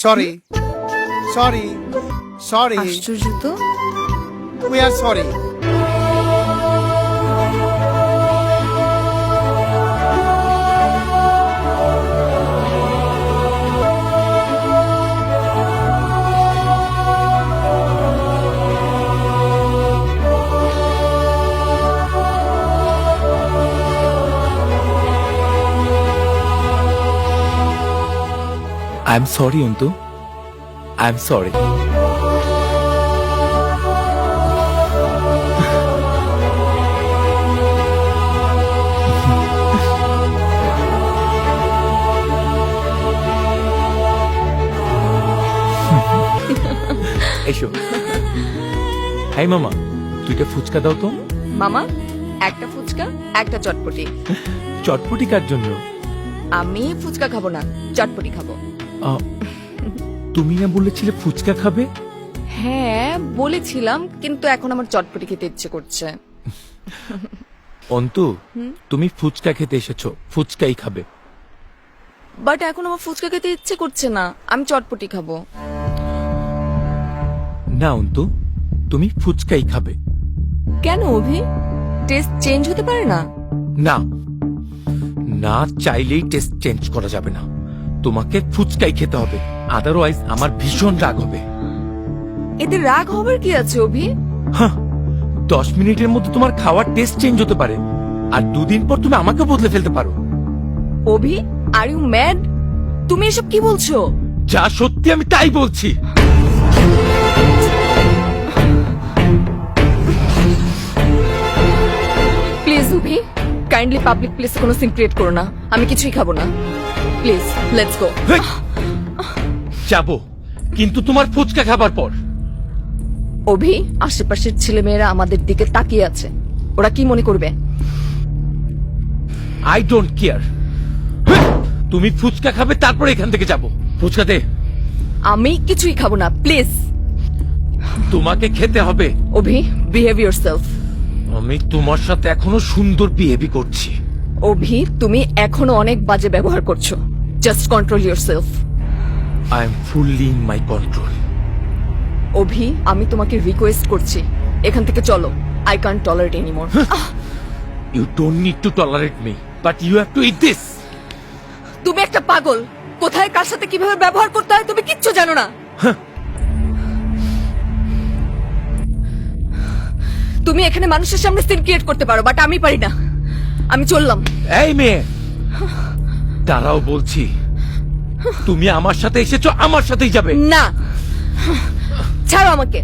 Sorry. Sorry. Sorry. আশ্চর্য তো। We are sorry. I'm sorry, Untu. I'm sorry. এসো। High মামা, দুইটা ফুচকা দাও তো। মামা, একটা ফুচকা, একটা চটপটি। চটপটি কার জন্য? আমি ফুচকা খাবো না, চটপটি খাবো। তুমি না বলেছিলে ফুচকা খাবে? হ্যাঁ বলেছিলাম, কিন্তু এখন আমার চটপটি খেতে ইচ্ছে করছে। অন্তু, তুমি ফুচকা খেতে এসেছো, ফুচকাই খাবে। বাট এখন আমার ফুচকা খেতে ইচ্ছে করছে না, আমি চটপটি খাবো। না অন্তু, তুমি ফুচকাই খাবে। কেন অভি? টেস্ট চেঞ্জ হতে পারে না? না, না চাইলেই টেস্ট চেঞ্জ করা যাবে না। তোমাকে ফুচকাই খেতে হবে, আদারওয়াইজ আমার ভীষণ রাগ হবে। এতে রাগ হবার কি আছে অভি? 10 মিনিটের মধ্যে তোমার খাওয়ার টেস্ট চেঞ্জ হতে পারে, আর 2 দিন পর তুমি আমাকে বদলে ফেলতে পারো। অভি, আর ইউ ম্যাড? তুমি এসব কি বলছো? যা সত্যি আমি তাই বলছি। প্লিজ অভি, কাইন্ডলি পাবলিক প্লেসে কোনো সিন ক্রিয়েট করো না। আমি কিছুই খাবো না, প্লিজ লেটস গো। যাবো, কিন্তু তোমার ফুচকা খাবার পর। অভি, আশেপাশের ছেলেমেয়েরা আমাদের দিকে তাকিয়ে আছে, ওরা কি মনে করবে? I don't care. তুমি ফুচকা খাবে, তারপর এখান থেকে যাবো। ফুচকা দে। আমি কিছুই খাবো না, প্লিজ। তোমাকে খেতে হবে। অভি, বিহেভ ইয়োরসেলফ। আমি তোমার সাথে এখনো সুন্দর বিহেভি করছি। অভি, তুমি এখনো অনেক বাজে ব্যবহার করছো। Just control yourself. I am fully in my control. Abhi, আমি তোমাকে রিকোয়েস্ট করছি, এখান থেকে চলো। I can't tolerate anymore. You don't need to tolerate me, but you have to eat this. তুমি একটা পাগল, কোথায় কার সাথে কিভাবে ব্যবহার করতে হয় তুমি কিচ্ছু জানো না। তুমি এখানে মানুষের সামনে সিন ক্রিয়েট করতে পারো, বাট আমি পারি না। আমি চললাম। এই মেয়ে, দাঁড়াও বলছি। তুমি আমার সাথে এসেছো, আমার সাথেই যাবে। না, ছাড়ো আমাকে।